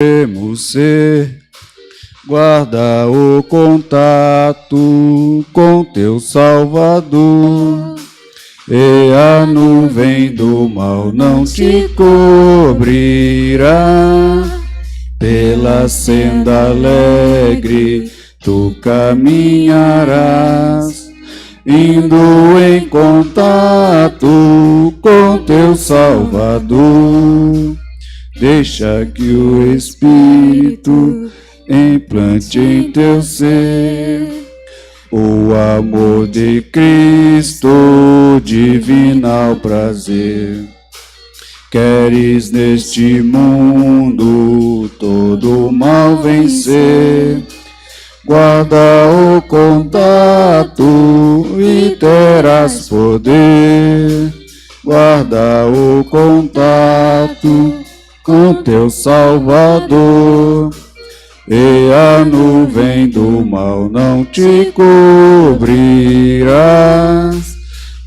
Podemos ser, guarda o contato com teu Salvador, e a nuvem do mal não te cobrirá. Pela senda alegre tu caminharás, indo em contato com teu Salvador. Deixa que o Espírito implante em teu ser o amor de Cristo, divinal prazer. Queres neste mundo todo o mal vencer, guarda o contato e terás poder. Guarda o contato com teu Salvador, e a nuvem do mal não te cobrirás.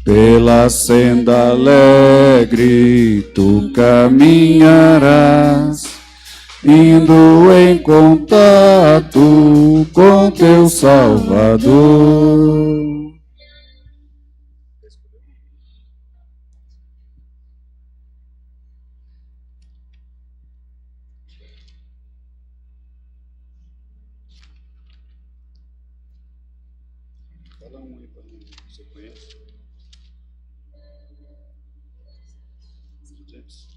Pela senda alegre tu caminharás, indo em contato com teu Salvador. Fala um aí para mim, você conhece? 200.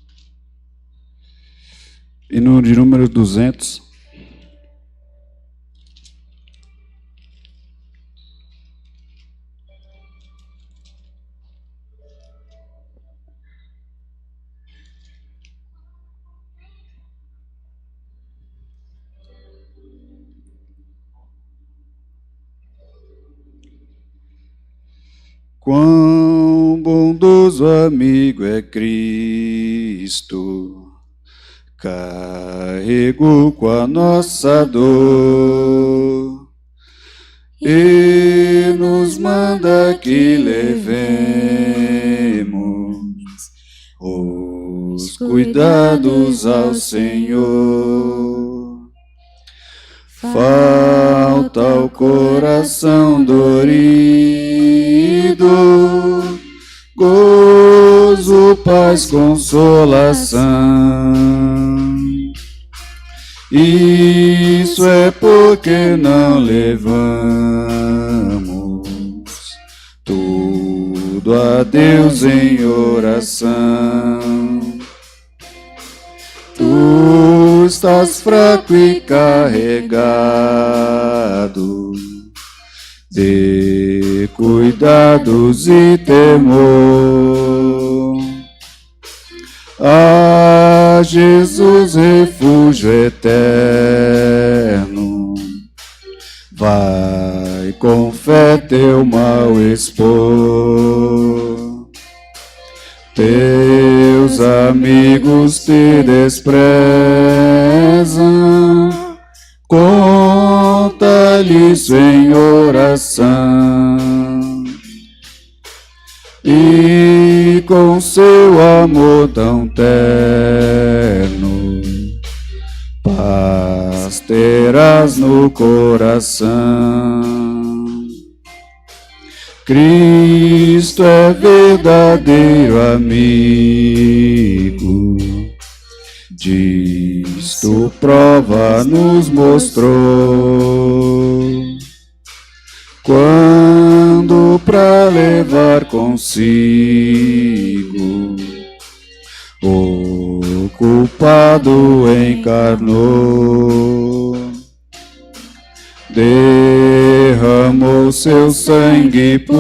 E no de número 200. Quão bondoso amigo é Cristo, carregou com a nossa dor e nos manda que levemos os cuidados ao Senhor. Falta o coração dorido, gozo, paz, consolação. Isso é porque não levamos tudo a Deus em oração. Tu estás fraco e carregado de cuidados e temor. Ah, Jesus, refúgio eterno, vai com fé teu mal expor. Teus amigos te desprezam, conta-lhes em oração, e com seu amor tão terno, paz terás no coração. Cristo é verdadeiro amigo, disto prova nos mostrou, quando pra levar consigo o culpado encarnou. Derramou seu sangue puro,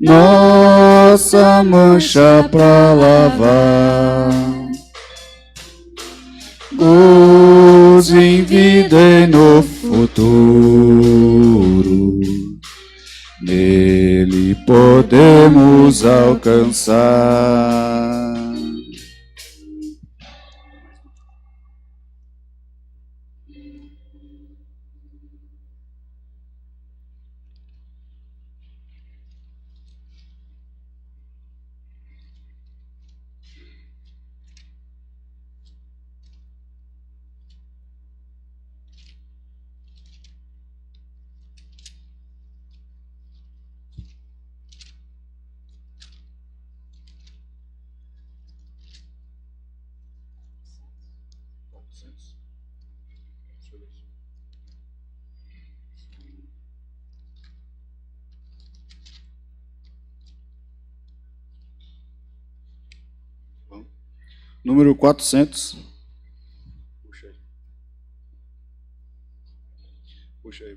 nossa mancha pra lavar. Gozo em vida e no futuro, nele podemos alcançar. Número 400. Puxa aí. Puxa aí.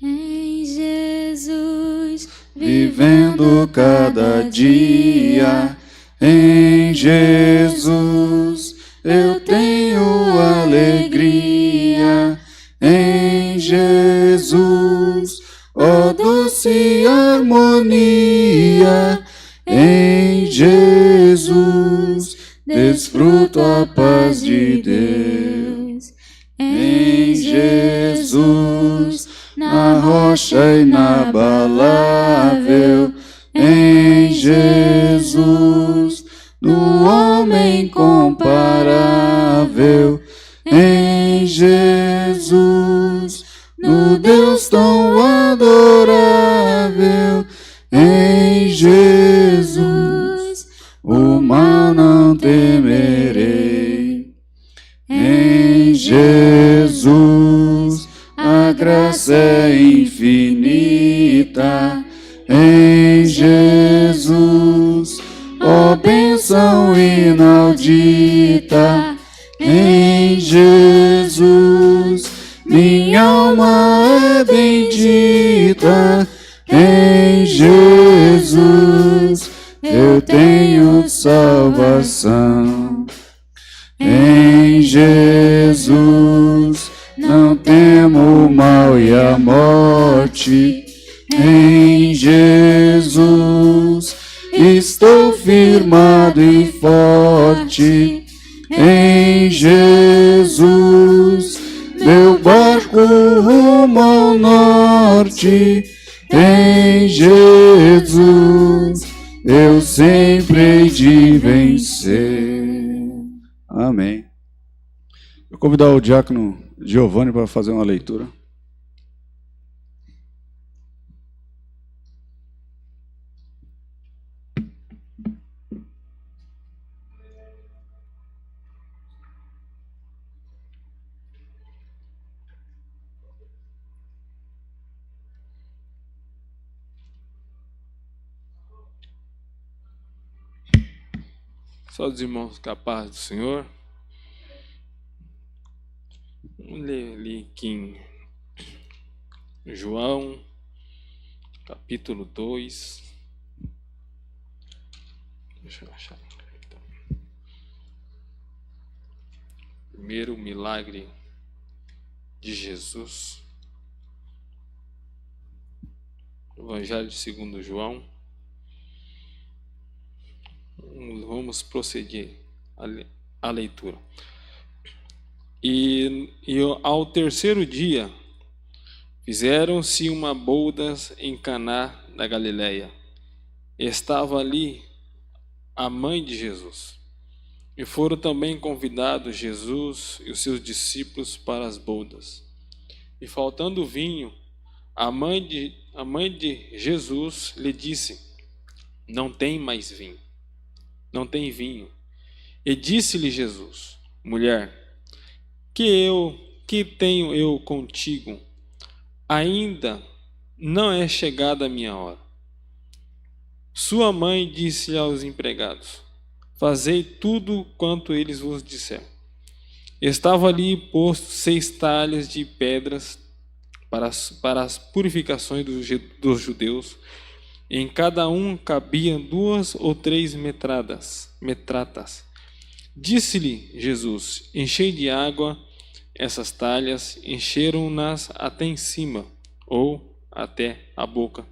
Em Jesus, Vivendo cada dia, em Jesus eu tenho alegria. Em Jesus, ó doce harmonia. Em Jesus, desfruto a paz de Deus. Em Jesus, na rocha inabalável, em Jesus, no homem comparável, em Jesus, no Deus tão adorável, em Jesus, o mal não temerei. Em Jesus, a graça é infinita. Em Jesus, ó bênção inaudita. Em Jesus, minha alma é bendita. Em Jesus, eu tenho salvação. Em Jesus, não temo o mal e a morte. Em Jesus, estou firmado e forte. Em Jesus, meu barco rumo ao norte. Em Jesus, eu sempre hei de vencer. Amém. Vou convidar o diácono Giovanni para fazer uma leitura. Só os irmãos com a paz do Senhor. Vamos ler ali aqui em João, capítulo 2. Deixa eu achar. Primeiro milagre de Jesus. Evangelho segundo João. Vamos prosseguir a leitura. E ao terceiro dia, fizeram-se uma bodas em Caná da Galileia. Estava ali a mãe de Jesus. E foram também convidados Jesus e os seus discípulos para as bodas. E faltando vinho, a mãe de Jesus lhe disse: não tem mais vinho. Não tem vinho. E disse-lhe Jesus: mulher, que tenho eu contigo? Ainda não é chegada a minha hora. Sua mãe disse aos empregados: fazei tudo quanto eles vos disser. Estava ali posto 6 talhas de pedras para as purificações dos judeus. Em cada um cabiam 2 ou 3 metratas. Disse-lhe Jesus: enchei de água essas talhas. Encheram-nas até em cima, ou até a boca.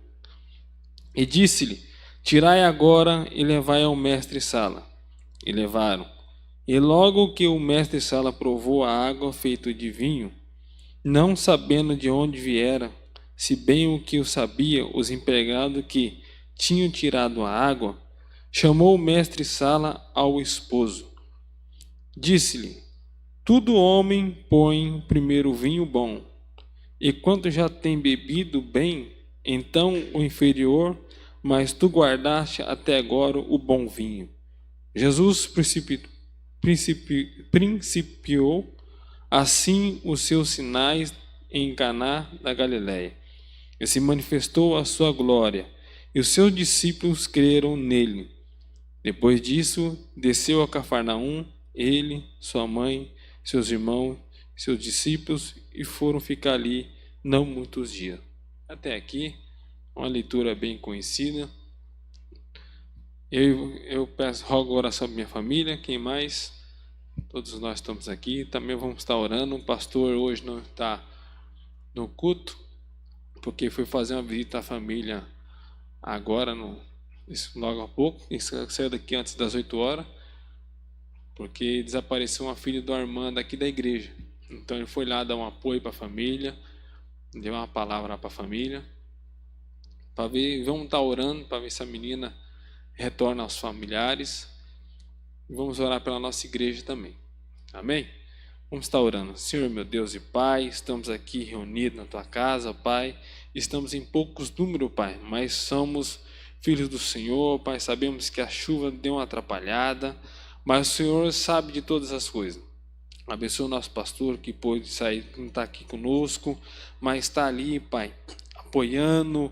E disse-lhe: tirai agora e levai ao mestre-sala. E levaram. E logo que o mestre-sala provou a água feita de vinho, não sabendo de onde viera, se bem o que o sabia os empregados que tinham tirado a água, chamou o mestre-sala ao esposo. Disse-lhe: todo homem põe primeiro o vinho bom, e quando já tem bebido bem, então o inferior, mas tu guardaste até agora o bom vinho. Jesus principiou assim os seus sinais em Caná da Galiléia. E se manifestou a sua glória, e os seus discípulos creram nele. Depois disso, desceu a Cafarnaum, ele, sua mãe, seus irmãos, seus discípulos, e foram ficar ali não muitos dias. Até aqui, uma leitura bem conhecida. Eu peço, rogo oração para minha família, quem mais? Todos nós estamos aqui, também vamos estar orando. O pastor hoje não está no culto, porque foi fazer uma visita à família agora, logo a pouco, e saiu daqui antes das 8 horas, porque desapareceu uma filha do Armando aqui da igreja. Então ele foi lá dar um apoio para a família, deu uma palavra para a família, para ver, vamos estar orando para ver se a menina retorna aos familiares, e vamos orar pela nossa igreja também. Amém? Vamos estar orando. Senhor, meu Deus e Pai, estamos aqui reunidos na Tua casa, Pai. Estamos em poucos números, Pai, mas somos filhos do Senhor, Pai. Sabemos que a chuva deu uma atrapalhada, mas o Senhor sabe de todas as coisas. Abençoa o nosso pastor que pôde sair, que não está aqui conosco, mas está ali, Pai, apoiando,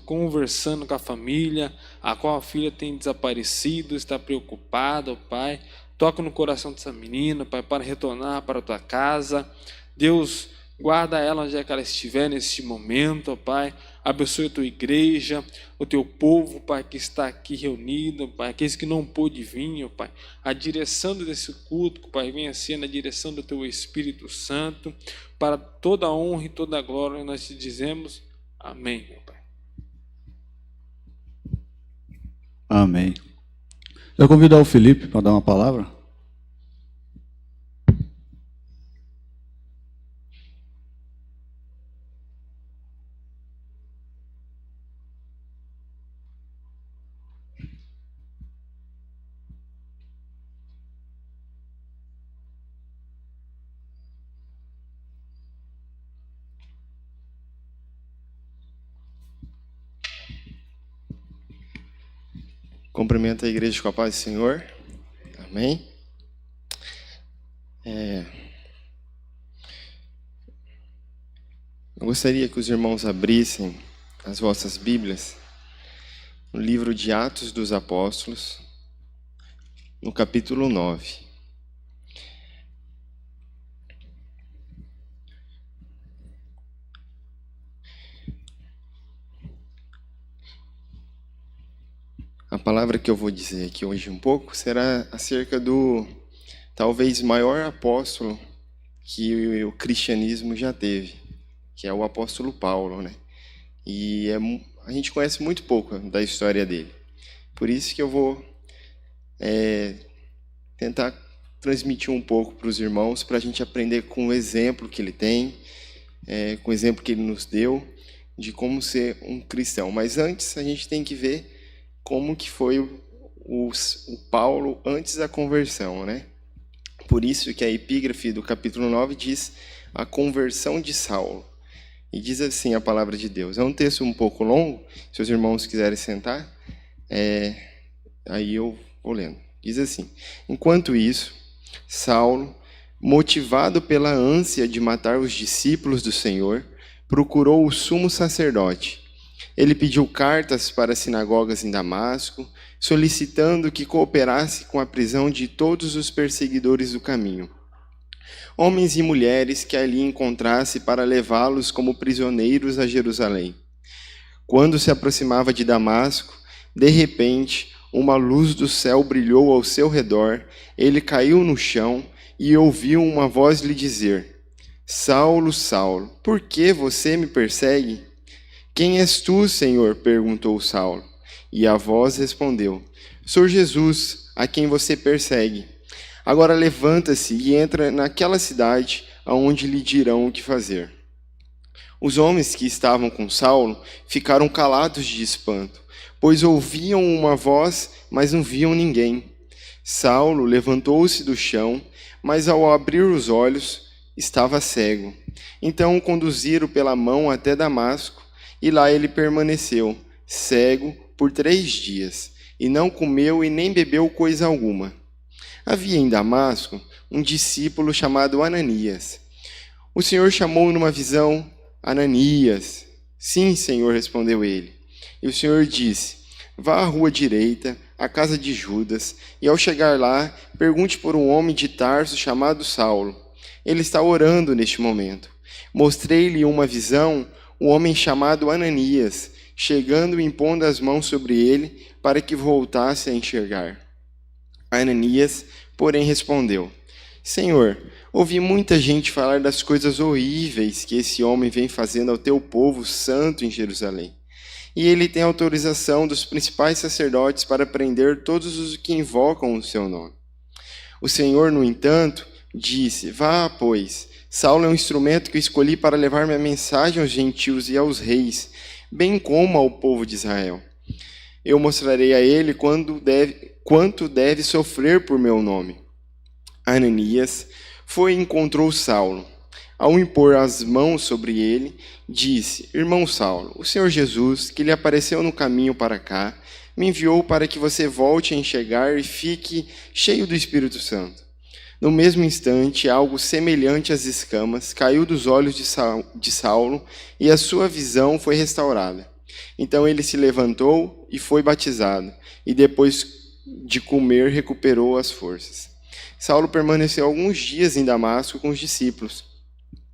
conversando com a família, a qual a filha tem desaparecido, está preocupada, Pai. Toca no coração dessa menina, Pai, para retornar para a Tua casa. Deus, guarda ela onde é que ela estiver neste momento, ó Pai. Abençoe a Tua igreja, o Teu povo, Pai, que está aqui reunido, Pai. Aqueles que não pôde vir, ó Pai. A direção desse culto, Pai, venha ser na direção do Teu Espírito Santo. Para toda a honra e toda a glória, nós te dizemos amém, meu Pai. Amém. Eu convido o Felipe para dar uma palavra. Cumprimento a igreja com a paz do Senhor. Amém. Eu gostaria que os irmãos abrissem as vossas Bíblias no livro de Atos dos Apóstolos, no capítulo 9. A palavra que eu vou dizer aqui hoje um pouco será acerca do talvez maior apóstolo que o cristianismo já teve, que é o apóstolo Paulo, né? E a gente conhece muito pouco da história dele. Por isso que eu vou tentar transmitir um pouco para os irmãos, para a gente aprender com o exemplo que ele tem, com o exemplo que ele nos deu, de como ser um cristão. Mas antes a gente tem que ver como que foi o Paulo antes da conversão, né? Por isso que a epígrafe do capítulo 9 diz a conversão de Saulo. E diz assim a palavra de Deus. É um texto um pouco longo, se os irmãos quiserem sentar, aí eu vou lendo. Diz assim: enquanto isso, Saulo, motivado pela ânsia de matar os discípulos do Senhor, procurou o sumo sacerdote. Ele pediu cartas para as sinagogas em Damasco, solicitando que cooperasse com a prisão de todos os perseguidores do caminho, homens e mulheres que ali encontrasse para levá-los como prisioneiros a Jerusalém. Quando se aproximava de Damasco, de repente, uma luz do céu brilhou ao seu redor, ele caiu no chão e ouviu uma voz lhe dizer: Saulo, Saulo, por que você me persegue? Quem és tu, Senhor? Perguntou Saulo. E a voz respondeu: Sou Jesus, a quem você persegue. Agora levanta-se e entra naquela cidade, aonde lhe dirão o que fazer. Os homens que estavam com Saulo ficaram calados de espanto, pois ouviam uma voz, mas não viam ninguém. Saulo levantou-se do chão, mas ao abrir os olhos, estava cego. Então o conduziram pela mão até Damasco, e lá ele permaneceu, cego, por 3 dias, e não comeu e nem bebeu coisa alguma. Havia em Damasco um discípulo chamado Ananias. O Senhor chamou numa visão: Ananias. Sim, Senhor, respondeu ele. E o Senhor disse: vá à rua direita, à casa de Judas, e ao chegar lá, pergunte por um homem de Tarso chamado Saulo. Ele está orando neste momento. Mostrei-lhe uma visão, um homem chamado Ananias, chegando e impondo as mãos sobre ele, para que voltasse a enxergar. Ananias, porém, respondeu: Senhor, ouvi muita gente falar das coisas horríveis que esse homem vem fazendo ao teu povo santo em Jerusalém. E ele tem autorização dos principais sacerdotes para prender todos os que invocam o seu nome. O Senhor, no entanto, disse: vá, pois, Saulo é um instrumento que eu escolhi para levar minha mensagem aos gentios e aos reis, bem como ao povo de Israel. Eu mostrarei a ele quanto deve sofrer por meu nome. Ananias foi e encontrou Saulo. Ao impor as mãos sobre ele, disse: Irmão Saulo, o Senhor Jesus, que lhe apareceu no caminho para cá, me enviou para que você volte a enxergar e fique cheio do Espírito Santo. No mesmo instante, algo semelhante às escamas caiu dos olhos de Saulo e a sua visão foi restaurada. Então ele se levantou e foi batizado, e depois de comer recuperou as forças. Saulo permaneceu alguns dias em Damasco com os discípulos.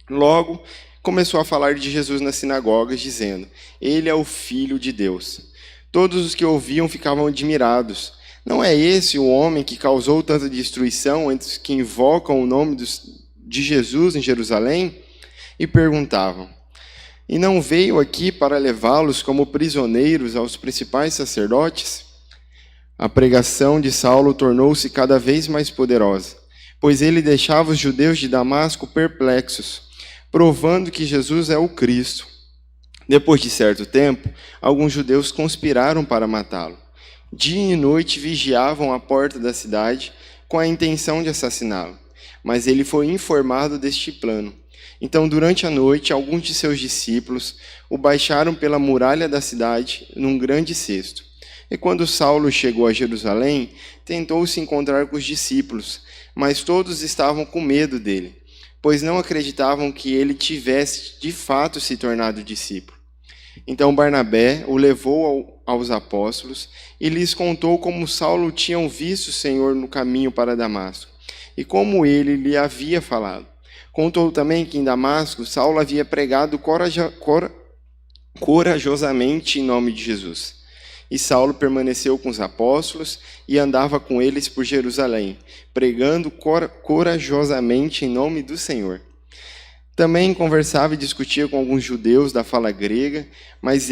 Logo, começou a falar de Jesus nas sinagogas, dizendo: Ele é o Filho de Deus. Todos os que ouviam ficavam admirados. Não é esse o homem que causou tanta destruição entre os que invocam o nome de Jesus em Jerusalém? E perguntavam: E não veio aqui para levá-los como prisioneiros aos principais sacerdotes? A pregação de Saulo tornou-se cada vez mais poderosa, pois ele deixava os judeus de Damasco perplexos, provando que Jesus é o Cristo. Depois de certo tempo, alguns judeus conspiraram para matá-lo. Dia e noite vigiavam a porta da cidade com a intenção de assassiná-lo, mas ele foi informado deste plano. Então, durante a noite, alguns de seus discípulos o baixaram pela muralha da cidade num grande cesto. E quando Saulo chegou a Jerusalém, tentou se encontrar com os discípulos, mas todos estavam com medo dele, pois não acreditavam que ele tivesse de fato se tornado discípulo. Então Barnabé o levou aos apóstolos e lhes contou como Saulo tinha visto o Senhor no caminho para Damasco, e como ele lhe havia falado. Contou também que em Damasco Saulo havia pregado corajosamente em nome de Jesus. E Saulo permaneceu com os apóstolos e andava com eles por Jerusalém, pregando corajosamente em nome do Senhor. Também conversava e discutia com alguns judeus da fala grega, mas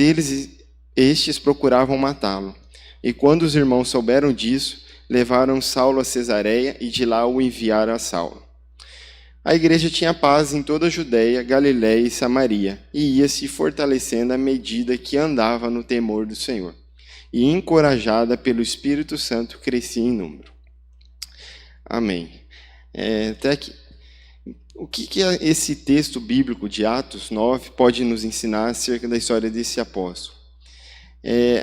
estes procuravam matá-lo. E quando os irmãos souberam disso, levaram Saulo a Cesareia e de lá o enviaram a Saulo. A igreja tinha paz em toda a Judeia, Galiléia e Samaria, e ia se fortalecendo à medida que andava no temor do Senhor. E encorajada pelo Espírito Santo, crescia em número. Amém. Até aqui. O que esse texto bíblico de Atos 9 pode nos ensinar acerca da história desse apóstolo?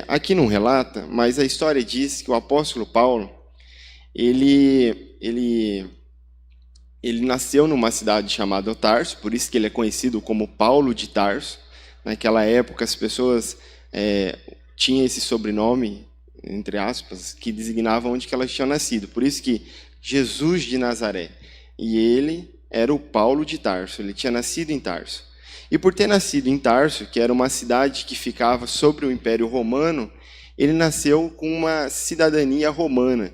Aqui não relata, mas a história diz que o apóstolo Paulo, ele nasceu numa cidade chamada Tarso, por isso que ele é conhecido como Paulo de Tarso. Naquela época as pessoas tinham esse sobrenome, entre aspas, que designava onde que elas tinham nascido. Por isso que Jesus de Nazaré. E ele era o Paulo de Tarso, ele tinha nascido em Tarso. E por ter nascido em Tarso, que era uma cidade que ficava sobre o Império Romano, ele nasceu com uma cidadania romana,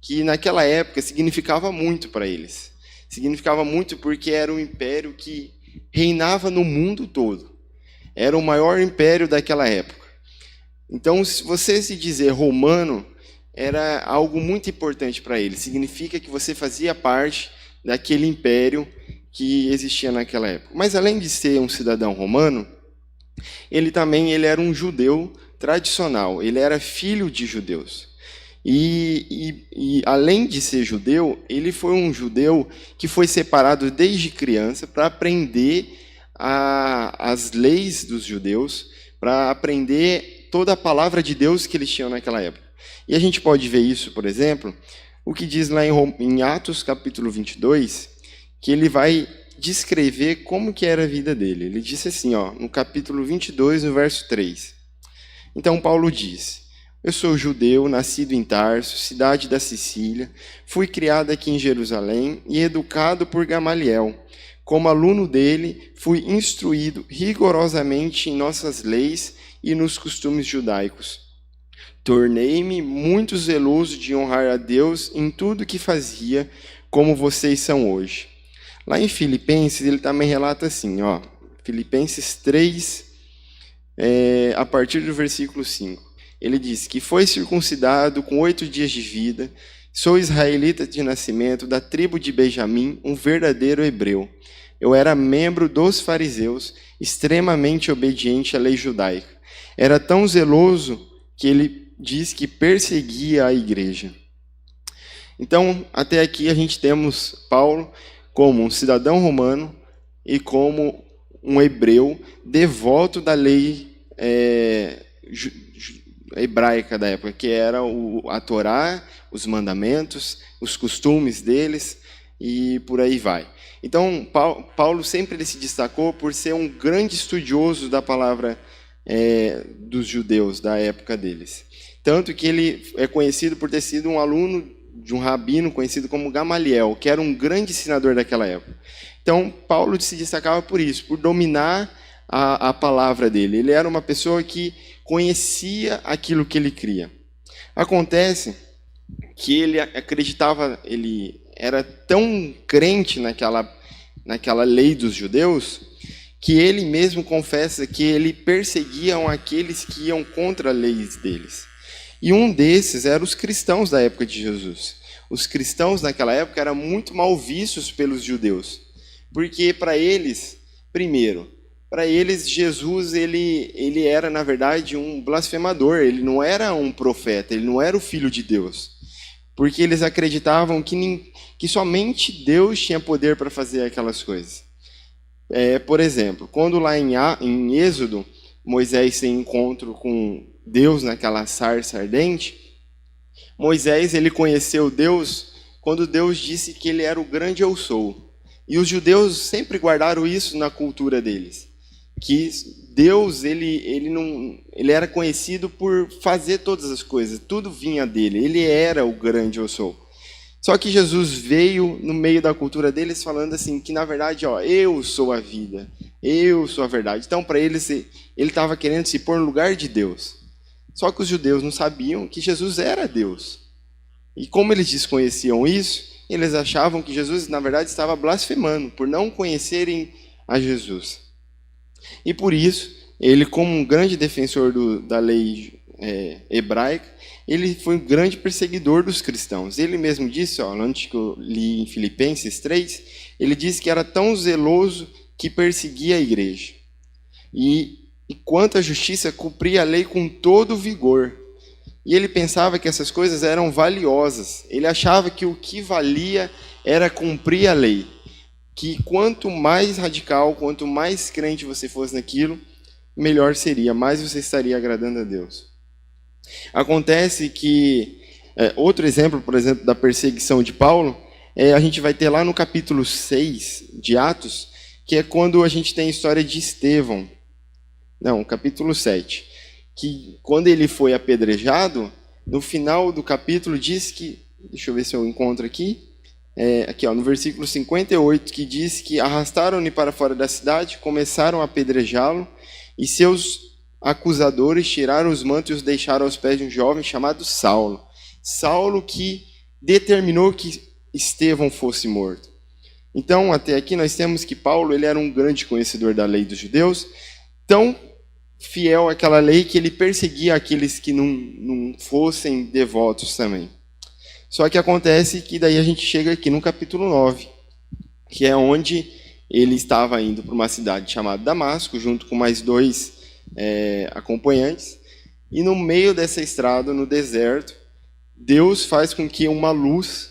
que naquela época significava muito para eles. Significava muito porque era um império que reinava no mundo todo. Era o maior império daquela época. Então, se você se dizer romano, era algo muito importante para eles. Significa que você fazia parte daquele império que existia naquela época. Mas além de ser um cidadão romano, ele era um judeu tradicional. Ele era filho de judeus. E além de ser judeu, ele foi um judeu que foi separado desde criança para aprender as leis dos judeus, para aprender toda a palavra de Deus que eles tinham naquela época. E a gente pode ver isso, por exemplo, o que diz lá em Atos capítulo 22, que ele vai descrever como que era a vida dele. Ele disse assim, ó, no capítulo 22, no verso 3. Então Paulo diz: eu sou judeu, nascido em Tarso, cidade da Sicília, fui criado aqui em Jerusalém e educado por Gamaliel. Como aluno dele, fui instruído rigorosamente em nossas leis e nos costumes judaicos. Tornei-me muito zeloso de honrar a Deus em tudo que fazia, como vocês são hoje. Lá em Filipenses, ele também relata assim, ó, Filipenses 3, a partir do versículo 5. Ele diz que foi circuncidado com 8 dias de vida, sou israelita de nascimento, da tribo de Benjamim, um verdadeiro hebreu. Eu era membro dos fariseus, extremamente obediente à lei judaica. Era tão zeloso que ele diz que perseguia a igreja. Então, até aqui a gente temos Paulo como um cidadão romano e como um hebreu devoto da lei hebraica da época, que era a Torá, os mandamentos, os costumes deles e por aí vai. Então, Paulo sempre ele se destacou por ser um grande estudioso da palavra dos judeus da época deles. Tanto que ele é conhecido por ter sido um aluno de um rabino conhecido como Gamaliel, que era um grande ensinador daquela época. Então, Paulo se destacava por isso, por dominar a palavra dele. Ele era uma pessoa que conhecia aquilo que ele cria. Acontece que ele acreditava, ele era tão crente naquela lei dos judeus, que ele mesmo confessa que ele perseguiam aqueles que iam contra as leis deles. E um desses eram os cristãos da época de Jesus. Os cristãos naquela época eram muito mal vistos pelos judeus, porque para eles, primeiro, para eles Jesus ele era na verdade um blasfemador, ele não era um profeta, ele não era o filho de Deus, porque eles acreditavam que somente Deus tinha poder para fazer aquelas coisas. Por exemplo, quando lá em Êxodo, Moisés tem encontro com Deus naquela sarça ardente, Moisés ele conheceu Deus quando Deus disse que ele era o grande eu sou. E os judeus sempre guardaram isso na cultura deles, que Deus ele era conhecido por fazer todas as coisas, tudo vinha dele, ele era o grande eu sou. Só que Jesus veio no meio da cultura deles falando assim, que na verdade, ó, eu sou a vida, eu sou a verdade. Então para eles, ele estava querendo se pôr no lugar de Deus. Só que os judeus não sabiam que Jesus era Deus. E como eles desconheciam isso, eles achavam que Jesus na verdade estava blasfemando, por não conhecerem a Jesus. E por isso, ele como um grande defensor da lei hebraica, ele foi um grande perseguidor dos cristãos. Ele mesmo disse, ó, antes que eu li em Filipenses 3, ele disse que era tão zeloso que perseguia a igreja. E quanto à justiça, cumpria a lei com todo vigor. E ele pensava que essas coisas eram valiosas. Ele achava que o que valia era cumprir a lei. Que quanto mais radical, quanto mais crente você fosse naquilo, melhor seria, mais você estaria agradando a Deus. Acontece que, outro exemplo, por exemplo, da perseguição de Paulo, a gente vai ter lá no capítulo 6 de Atos, que é quando a gente tem a história de Estevão. Não, capítulo 7. Que quando ele foi apedrejado, no final do capítulo diz que, deixa eu ver se eu encontro aqui, aqui ó, no versículo 58, que diz que arrastaram-no para fora da cidade, começaram a apedrejá-lo, e seus acusadores tiraram os mantos e os deixaram aos pés de um jovem chamado Saulo. Saulo que determinou que Estevão fosse morto. Então, até aqui nós temos que Paulo ele era um grande conhecedor da lei dos judeus, tão fiel àquela lei que ele perseguia aqueles que não fossem devotos também. Só que acontece que daí a gente chega aqui no capítulo 9, que é onde ele estava indo para uma cidade chamada Damasco, junto com mais 2 acompanhantes, e no meio dessa estrada, no deserto, Deus faz com que uma luz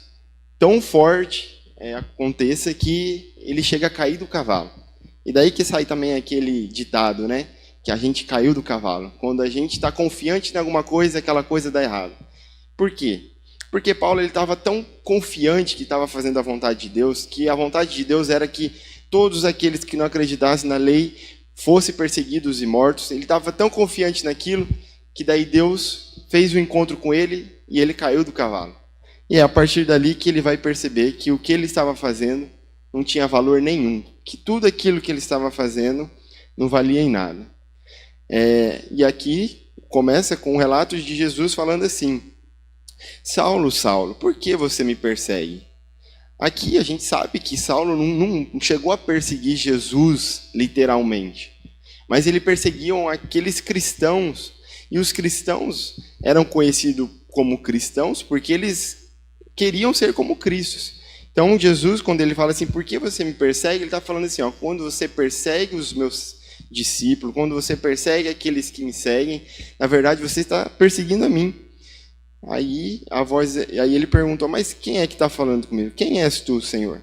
tão forte aconteça que ele chega a cair do cavalo. E daí que sai também aquele ditado, né? Que a gente caiu do cavalo. Quando a gente está confiante em alguma coisa, aquela coisa dá errado. Por quê? Porque Paulo estava tão confiante que estava fazendo a vontade de Deus, que a vontade de Deus era que todos aqueles que não acreditassem na lei fossem perseguidos e mortos. Ele estava tão confiante naquilo que daí Deus fez um encontro com ele e ele caiu do cavalo. E é a partir dali que ele vai perceber que o que ele estava fazendo não tinha valor nenhum, que tudo aquilo que ele estava fazendo não valia em nada. E aqui começa com um relato de Jesus falando assim: Saulo, Saulo, por que você me persegue? Aqui a gente sabe que Saulo não chegou a perseguir Jesus literalmente, mas ele perseguiam aqueles cristãos, e os cristãos eram conhecidos como cristãos porque eles queriam ser como Cristo. Então Jesus, quando ele fala assim, por que você me persegue? Ele está falando assim, quando você persegue os meus discípulos, quando você persegue aqueles que me seguem, na verdade você está perseguindo a mim. Aí ele perguntou, mas quem é que está falando comigo? Quem és tu, Senhor?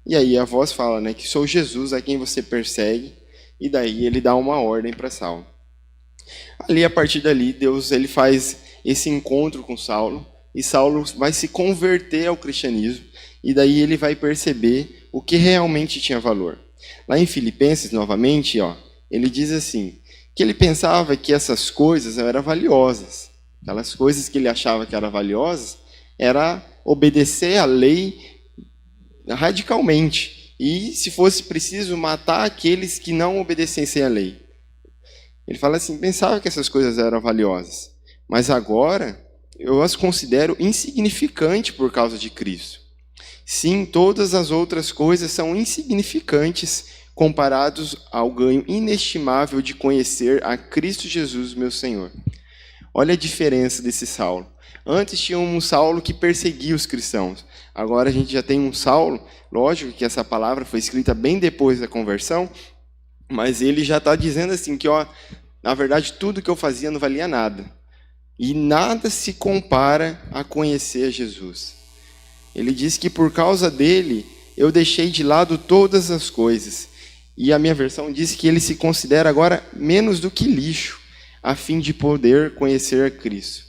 E aí a voz fala, né, que sou Jesus a quem você persegue, e daí ele dá uma ordem para Saulo. Ali, a partir dali, Deus ele faz esse encontro com Saulo, e Saulo vai se converter ao cristianismo, e daí ele vai perceber o que realmente tinha valor. Lá em Filipenses, novamente, ele diz assim, que ele pensava que essas coisas eram valiosas. Aquelas coisas que ele achava que eram valiosas, era obedecer à lei radicalmente. E, se fosse preciso, matar aqueles que não obedecessem à lei. Ele fala assim, pensava que essas coisas eram valiosas. Mas agora, eu as considero insignificantes por causa de Cristo. Sim, todas as outras coisas são insignificantes comparados ao ganho inestimável de conhecer a Cristo Jesus, meu Senhor. Olha a diferença desse Saulo. Antes tinha um Saulo que perseguia os cristãos. Agora a gente já tem um Saulo, lógico que essa palavra foi escrita bem depois da conversão, mas ele já está dizendo assim que, na verdade, tudo que eu fazia não valia nada. E nada se compara a conhecer Jesus. Ele diz que por causa dele, eu deixei de lado todas as coisas. E a minha versão diz que ele se considera agora menos do que lixo, a fim de poder conhecer a Cristo.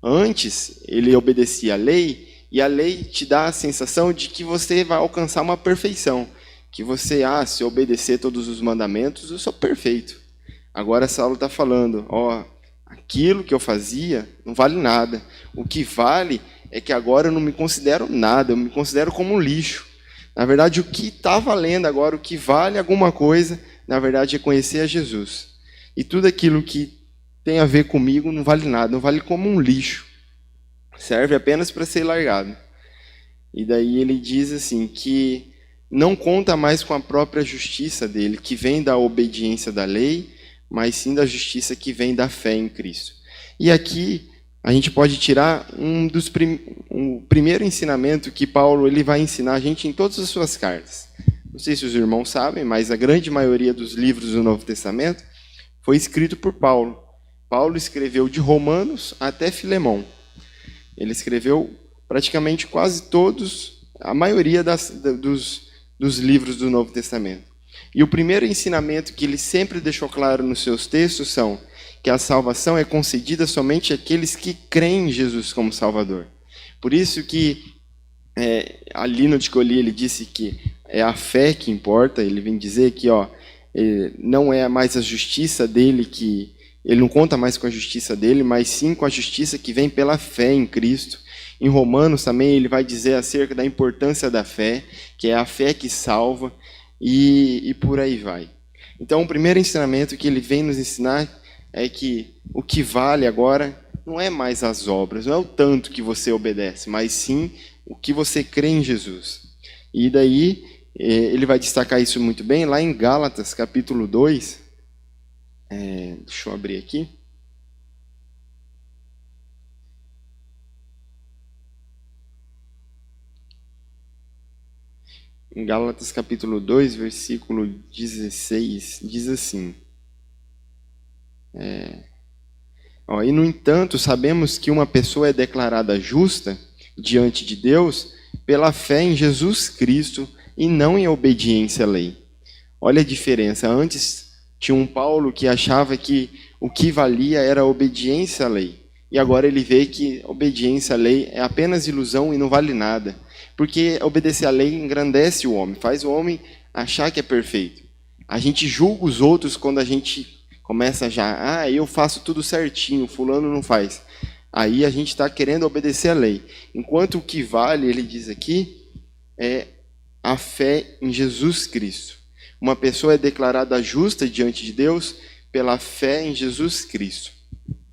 Antes, ele obedecia à lei, e a lei te dá a sensação de que você vai alcançar uma perfeição. Que você, se eu obedecer todos os mandamentos, eu sou perfeito. Agora Saulo está falando, aquilo que eu fazia não vale nada. O que vale é que agora eu não me considero nada, eu me considero como um lixo. Na verdade, o que está valendo agora, o que vale alguma coisa, na verdade é conhecer a Jesus. E tudo aquilo que tem a ver comigo não vale nada, não vale como um lixo. Serve apenas para ser largado. E daí ele diz assim, que não conta mais com a própria justiça dele, que vem da obediência da lei, mas sim da justiça que vem da fé em Cristo. E aqui a gente pode tirar o primeiro ensinamento que Paulo ele vai ensinar a gente em todas as suas cartas. Não sei se os irmãos sabem, mas a grande maioria dos livros do Novo Testamento foi escrito por Paulo. Paulo escreveu de Romanos até Filemão. Ele escreveu praticamente quase todos, a maioria dos livros do Novo Testamento. E o primeiro ensinamento que ele sempre deixou claro nos seus textos são que a salvação é concedida somente àqueles que creem em Jesus como Salvador. Por isso que ali no que eu li, ele disse que é a fé que importa. Ele vem dizer que não é mais a justiça dele, que ele não conta mais com a justiça dele, mas sim com a justiça que vem pela fé em Cristo. Em Romanos também ele vai dizer acerca da importância da fé, que é a fé que salva, e por aí vai. Então o primeiro ensinamento que ele vem nos ensinar é que o que vale agora não é mais as obras, não é o tanto que você obedece, mas sim o que você crê em Jesus. E daí ele vai destacar isso muito bem lá em Gálatas, capítulo 2. Deixa eu abrir aqui. Em Gálatas, capítulo 2, versículo 16, diz assim. E, no entanto, sabemos que uma pessoa é declarada justa diante de Deus pela fé em Jesus Cristo e não em obediência à lei. Olha a diferença. Antes tinha um Paulo que achava que o que valia era a obediência à lei. E agora ele vê que obediência à lei é apenas ilusão e não vale nada. Porque obedecer à lei engrandece o homem, faz o homem achar que é perfeito. A gente julga os outros quando a gente começa já, eu faço tudo certinho, fulano não faz. Aí a gente está querendo obedecer a lei. Enquanto o que vale, ele diz aqui, é a fé em Jesus Cristo. Uma pessoa é declarada justa diante de Deus pela fé em Jesus Cristo.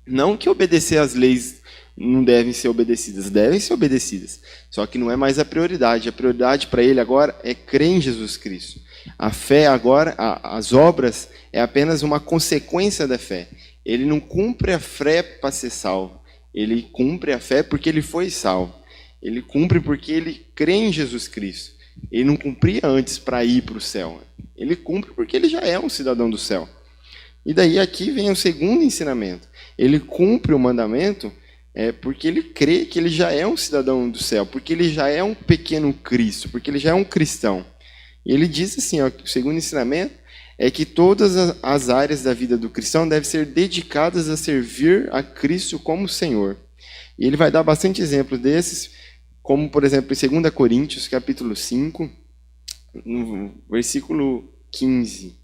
Não que obedecer às leis não devem ser obedecidas, devem ser obedecidas. Só que não é mais a prioridade. A prioridade para ele agora é crer em Jesus Cristo. A fé agora, as obras, é apenas uma consequência da fé. Ele não cumpre a fé para ser salvo. Ele cumpre a fé porque ele foi salvo. Ele cumpre porque ele crê em Jesus Cristo. Ele não cumpria antes para ir para o céu. Ele cumpre porque ele já é um cidadão do céu. E daí aqui vem o segundo ensinamento. Ele cumpre o mandamento porque ele crê que ele já é um cidadão do céu, porque ele já é um pequeno Cristo, porque ele já é um cristão. E ele diz assim, o segundo ensinamento é que todas as áreas da vida do cristão devem ser dedicadas a servir a Cristo como Senhor. E ele vai dar bastante exemplos desses, como, por exemplo, em 2 Coríntios, capítulo 5, no versículo 15.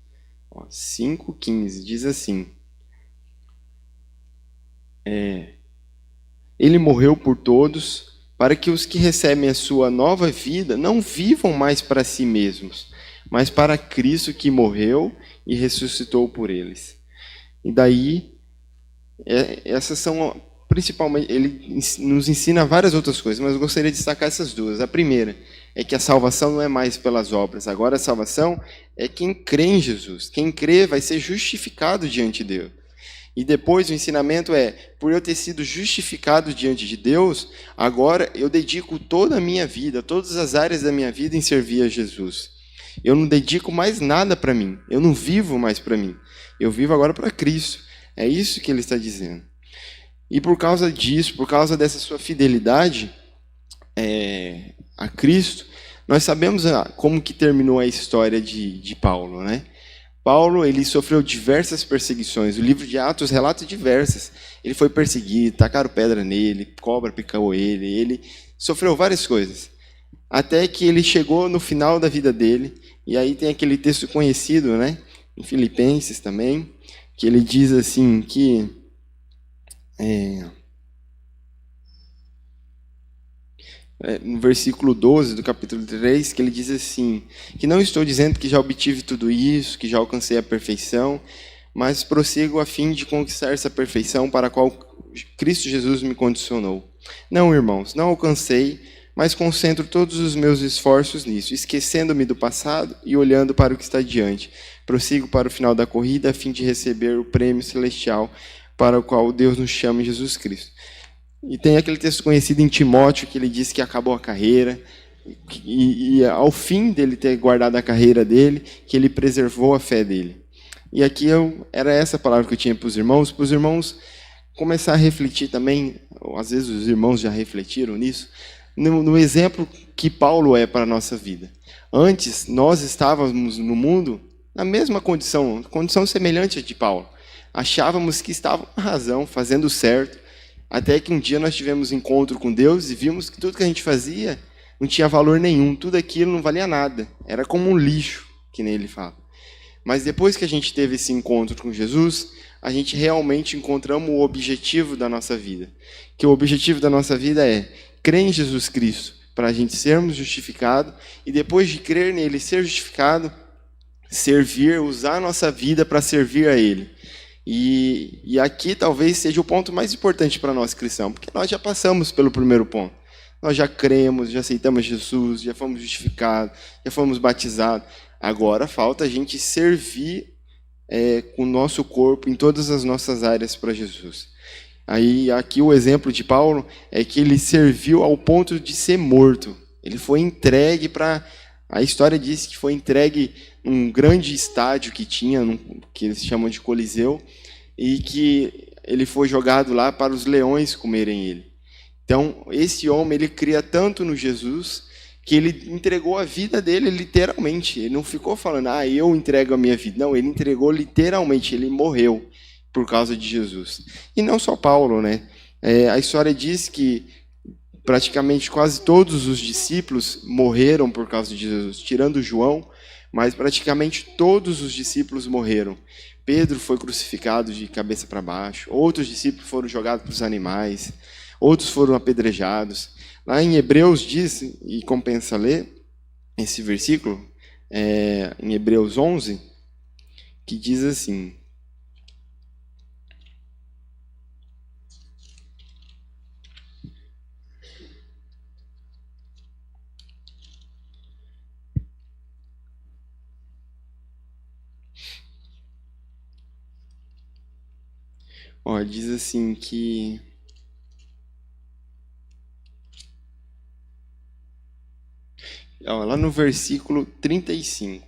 5,15, diz assim. Ele morreu por todos, para que os que recebem a sua nova vida não vivam mais para si mesmos, mas para Cristo que morreu e ressuscitou por eles. E daí, essas são, principalmente, ele nos ensina várias outras coisas, mas eu gostaria de destacar essas duas. A primeira é que a salvação não é mais pelas obras, agora a salvação é quem crê em Jesus. Quem crê vai ser justificado diante de Deus. E depois o ensinamento por eu ter sido justificado diante de Deus, agora eu dedico toda a minha vida, todas as áreas da minha vida em servir a Jesus. Eu não dedico mais nada para mim, eu não vivo mais para mim, eu vivo agora para Cristo. É isso que ele está dizendo. E por causa disso, por causa dessa sua fidelidade a Cristo, nós sabemos como que terminou a história de Paulo, né? Paulo, ele sofreu diversas perseguições. O livro de Atos relata diversas. Ele foi perseguido, tacaram pedra nele, cobra picou ele sofreu várias coisas. Até que ele chegou no final da vida dele, e aí tem aquele texto conhecido, né? Em Filipenses também, que ele diz assim que no versículo 12 do capítulo 3, que ele diz assim, que não estou dizendo que já obtive tudo isso, que já alcancei a perfeição, mas prossigo a fim de conquistar essa perfeição para a qual Cristo Jesus me condicionou. Não, irmãos, não alcancei, mas concentro todos os meus esforços nisso, esquecendo-me do passado e olhando para o que está diante. Prossigo para o final da corrida a fim de receber o prêmio celestial para o qual Deus nos chama em Jesus Cristo. E tem aquele texto conhecido em Timóteo, que ele diz que acabou a carreira, e ao fim dele ter guardado a carreira dele, que ele preservou a fé dele. E aqui era essa palavra que eu tinha para os irmãos começar a refletir também, às vezes os irmãos já refletiram nisso, no exemplo que Paulo é para a nossa vida. Antes, nós estávamos no mundo na mesma condição semelhante à de Paulo. Achávamos que estávamos com razão, fazendo certo, até que um dia nós tivemos encontro com Deus e vimos que tudo que a gente fazia não tinha valor nenhum, tudo aquilo não valia nada, era como um lixo, que nem ele fala. Mas depois que a gente teve esse encontro com Jesus, a gente realmente encontramos o objetivo da nossa vida. Que o objetivo da nossa vida é crer em Jesus Cristo, para a gente sermos justificados, e depois de crer nele, ser justificado, servir, usar a nossa vida para servir a ele. E aqui talvez seja o ponto mais importante para nós cristãos, porque nós já passamos pelo primeiro ponto. Nós já cremos, já aceitamos Jesus, já fomos justificados, já fomos batizados. Agora falta a gente servir com o nosso corpo em todas as nossas áreas para Jesus. Aí aqui o exemplo de Paulo é que ele serviu ao ponto de ser morto. Ele foi entregue para... A história diz que foi entregue num grande estádio que tinha, que eles chamam de Coliseu, e que ele foi jogado lá para os leões comerem ele. Então, esse homem, ele cria tanto no Jesus, que ele entregou a vida dele literalmente. Ele não ficou falando, eu entrego a minha vida. Não, ele entregou literalmente, ele morreu por causa de Jesus. E não só Paulo, né? A história diz que praticamente quase todos os discípulos morreram por causa de Jesus, tirando João, mas praticamente todos os discípulos morreram. Pedro foi crucificado de cabeça para baixo, outros discípulos foram jogados para os animais, outros foram apedrejados. Lá em Hebreus diz, e compensa ler esse versículo, em Hebreus 11, que diz assim: diz assim que lá no versículo 35,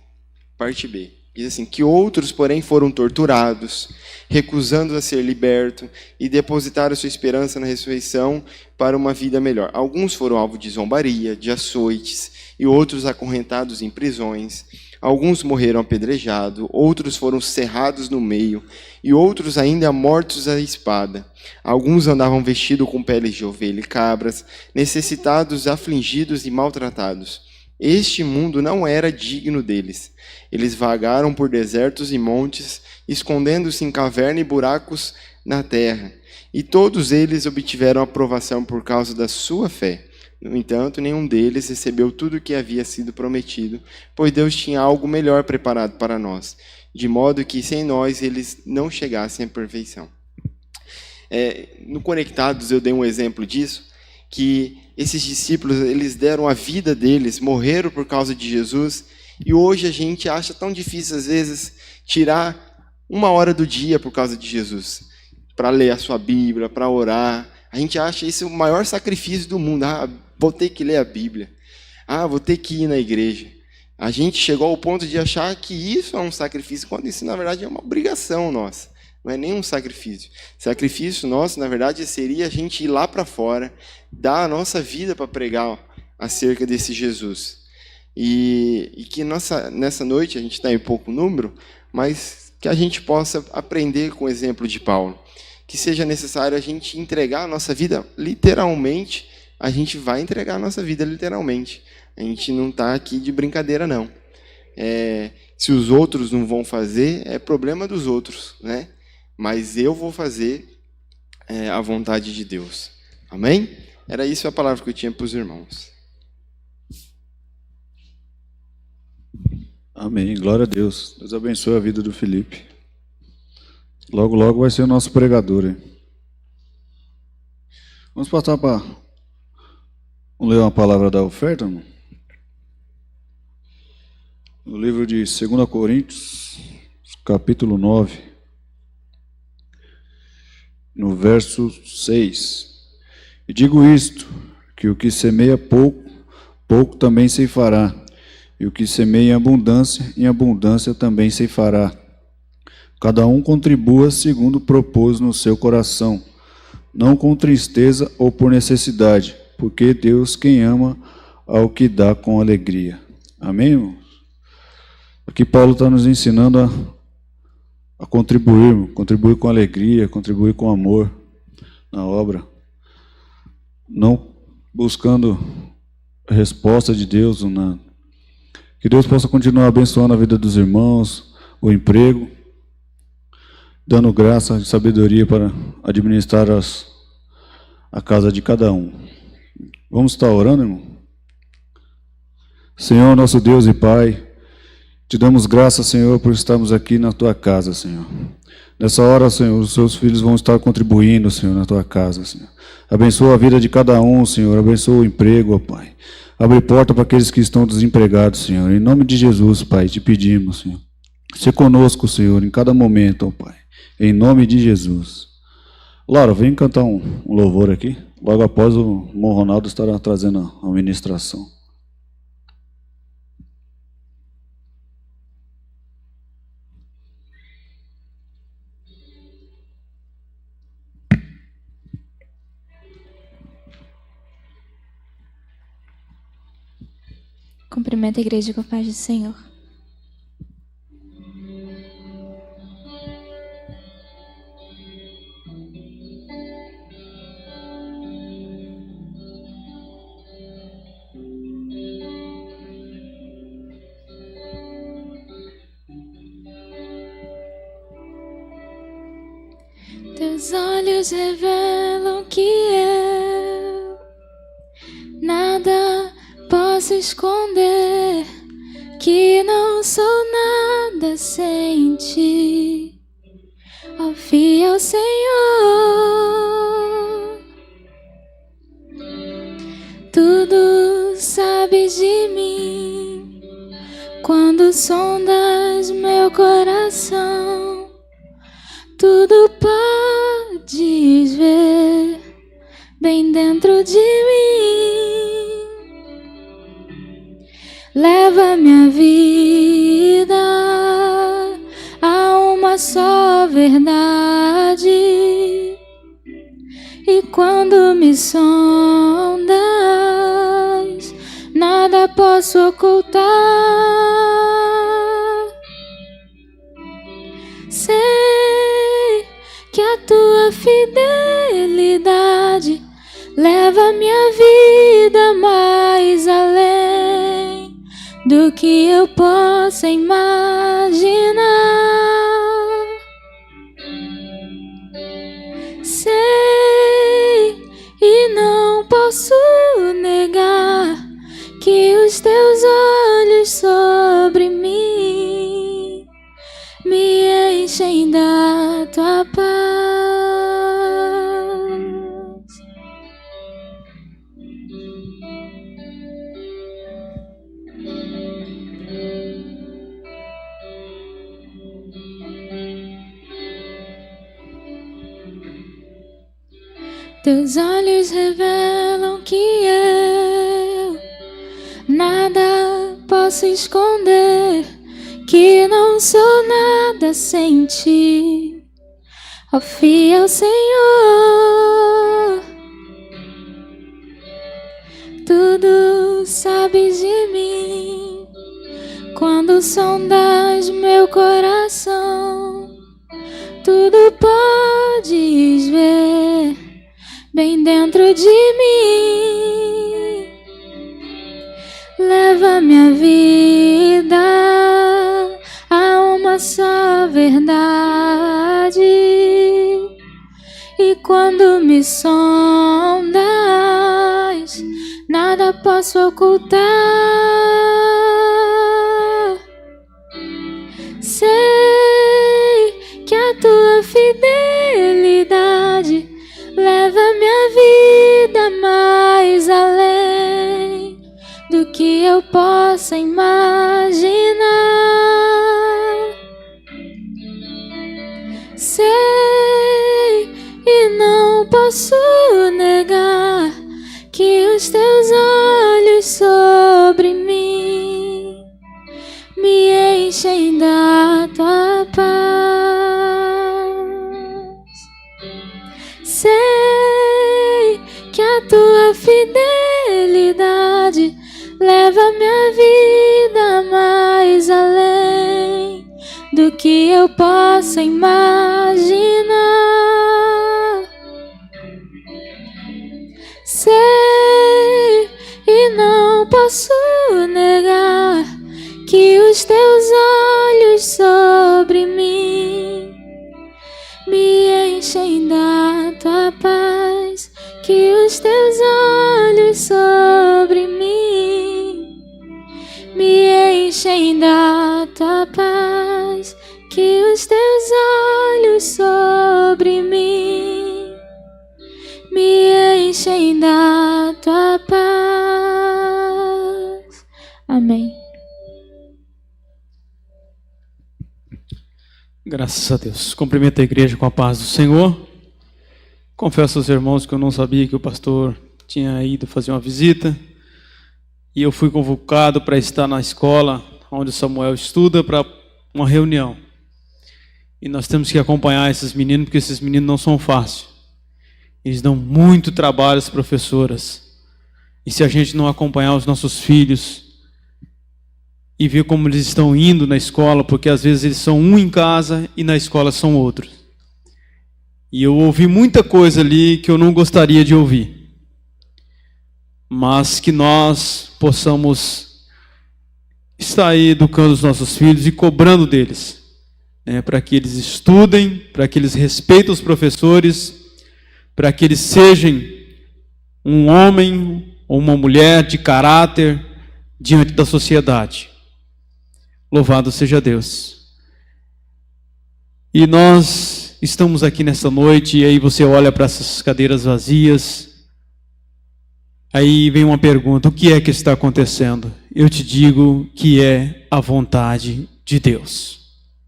parte B, diz assim, que outros, porém, foram torturados, recusando a ser libertos e depositaram sua esperança na ressurreição para uma vida melhor. Alguns foram alvo de zombaria, de açoites, e outros acorrentados em prisões. Alguns morreram apedrejados, outros foram cerrados no meio, e outros ainda mortos à espada. Alguns andavam vestidos com peles de ovelha e cabras, necessitados, afligidos e maltratados. Este mundo não era digno deles. Eles vagaram por desertos e montes, escondendo-se em cavernas e buracos na terra. E todos eles obtiveram aprovação por causa da sua fé. No entanto, nenhum deles recebeu tudo o que havia sido prometido, pois Deus tinha algo melhor preparado para nós, de modo que sem nós eles não chegassem à perfeição. No Conectados eu dei um exemplo disso, que esses discípulos, eles deram a vida deles, morreram por causa de Jesus, e hoje a gente acha tão difícil, às vezes, tirar 1 hora do dia por causa de Jesus, para ler a sua Bíblia, para orar. A gente acha isso o maior sacrifício do mundo. Vou ter que ler a Bíblia. Vou ter que ir na igreja. A gente chegou ao ponto de achar que isso é um sacrifício, quando isso, na verdade, é uma obrigação nossa. Não é nem um sacrifício. Sacrifício nosso, na verdade, seria a gente ir lá para fora, dar a nossa vida para pregar acerca desse Jesus. E que nessa noite, a gente está em pouco número, mas que a gente possa aprender com o exemplo de Paulo. Que seja necessário a gente entregar a nossa vida literalmente, a gente vai entregar a nossa vida literalmente. A gente não está aqui de brincadeira, não. Se os outros não vão fazer, é problema dos outros, né? Mas eu vou fazer a vontade de Deus. Amém? Era isso a palavra que eu tinha para os irmãos. Amém. Glória a Deus. Deus abençoe a vida do Felipe. Logo, logo vai ser o nosso pregador. Hein? Vamos passar para... Vamos ler uma palavra da oferta, irmão? No livro de 2 Coríntios, capítulo 9, no verso 6. E digo isto, que o que semeia pouco, pouco também ceifará. E o que semeia em abundância também ceifará. Cada um contribua segundo propôs no seu coração, não com tristeza ou por necessidade, porque Deus quem ama ao que dá com alegria. Amém, irmãos? Aqui Paulo está nos ensinando a contribuir com alegria, contribuir com amor na obra, não buscando a resposta de Deus ou nada. Que Deus possa continuar abençoando a vida dos irmãos, o emprego, dando graça e sabedoria para administrar a casa de cada um. Vamos estar orando, irmão? Senhor, nosso Deus e Pai, te damos graça, Senhor, por estarmos aqui na Tua casa, Senhor. Nessa hora, Senhor, os seus filhos vão estar contribuindo, Senhor, na Tua casa, Senhor. Abençoa a vida de cada um, Senhor. Abençoa o emprego, ó Pai. Abre porta para aqueles que estão desempregados, Senhor. Em nome de Jesus, Pai, te pedimos, Senhor. Se conosco, Senhor, em cada momento, ó Pai. Em nome de Jesus. Laura, vem cantar um louvor aqui. Logo após o irmão Ronaldo estará trazendo a ministração. Cumprimento a igreja com a paz do Senhor. Teus olhos revelam que eu nada posso esconder, que não sou nada sem ti, ó fiel Senhor. Tudo sabes de mim, quando sondas meu coração. Tudo podes ver bem dentro de mim. Leva minha vida a uma só verdade, e quando me sondas, nada posso ocultar. Sei que a tua fidelidade leva minha vida mais além do que eu possa imaginar. Sei e não posso negar que os teus olhos sobre mim me enchem da tua paz. Teus olhos revelam que eu nada posso esconder, que não sou nada sem ti, ó fiel Senhor. Tudo sabes de mim, quando sondas meu coração. Tudo podes ver bem dentro de mim. Leva minha vida a uma só verdade, e quando me sondas, nada posso ocultar. Sei que a tua fidelidade leva minha vida mais além do que eu possa imaginar. Sei e não posso negar que os teus olhos sobre mim me enchem da tua paz. Sei que a tua fidelidade leva minha vida mais além do que eu possa imaginar. Sei e não posso negar que os teus olhos sobre mim me enchem da tua paz, que os teus olhos sobre mim me enchem da tua paz, que os teus olhos sobre mim me enchem da tua paz. Amém. Graças a Deus. Cumprimento a igreja com a paz do Senhor. Confesso aos irmãos que eu não sabia que o pastor tinha ido fazer uma visita. E eu fui convocado para estar na escola onde o Samuel estuda para uma reunião. E nós temos que acompanhar esses meninos, porque esses meninos não são fáceis. Eles dão muito trabalho às professoras. E se a gente não acompanhar os nossos filhos e ver como eles estão indo na escola, porque às vezes eles são um em casa e na escola são outros. E eu ouvi muita coisa ali que eu não gostaria de ouvir. Mas que nós possamos estar aí educando os nossos filhos e cobrando deles, para que eles estudem, para que eles respeitem os professores, para que eles sejam um homem ou uma mulher de caráter diante da sociedade. Louvado seja Deus. E nós estamos aqui nessa noite, e aí você olha para essas cadeiras vazias, aí vem uma pergunta: o que é que está acontecendo? Eu te digo que é a vontade de Deus.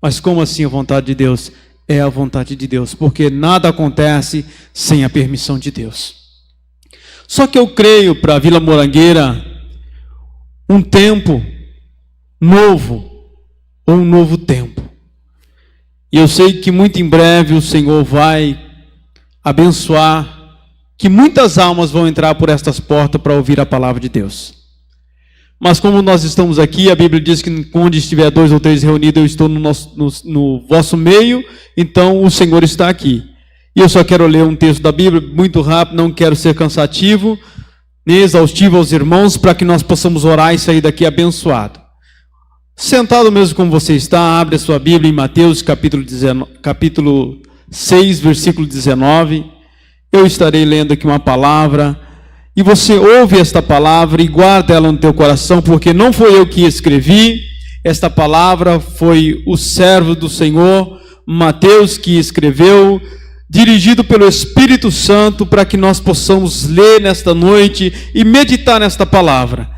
Mas como assim a vontade de Deus? É a vontade de Deus, porque nada acontece sem a permissão de Deus. Só que eu creio para a Vila Morangueira um tempo novo, ou um novo tempo. E eu sei que muito em breve o Senhor vai abençoar, que muitas almas vão entrar por estas portas para ouvir a palavra de Deus. Mas como nós estamos aqui, a Bíblia diz que onde estiver 2 ou 3 reunidos, eu estou no vosso meio, então o Senhor está aqui. E eu só quero ler um texto da Bíblia, muito rápido, não quero ser cansativo, nem exaustivo aos irmãos, para que nós possamos orar e sair daqui abençoado. Sentado mesmo como você está, abre a sua Bíblia em Mateus capítulo 6, versículo 19. Eu estarei lendo aqui uma palavra, e você ouve esta palavra e guarda ela no teu coração, porque não foi eu que escrevi, esta palavra foi o servo do Senhor, Mateus, que escreveu, dirigido pelo Espírito Santo, para que nós possamos ler nesta noite e meditar nesta palavra.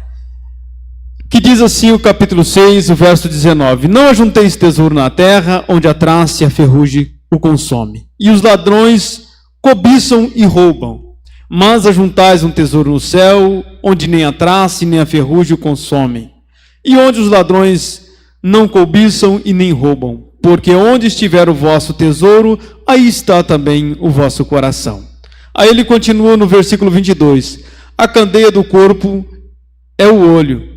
Que diz assim o capítulo 6, o verso 19: Não ajunteis tesouro na terra, onde a traça e a ferrugem o consome, e os ladrões cobiçam e roubam. Mas ajuntais um tesouro no céu, onde nem a traça e nem a ferrugem o consomem, e onde os ladrões não cobiçam e nem roubam. Porque onde estiver o vosso tesouro, aí está também o vosso coração. Aí ele continua no versículo 22. A candeia do corpo é o olho.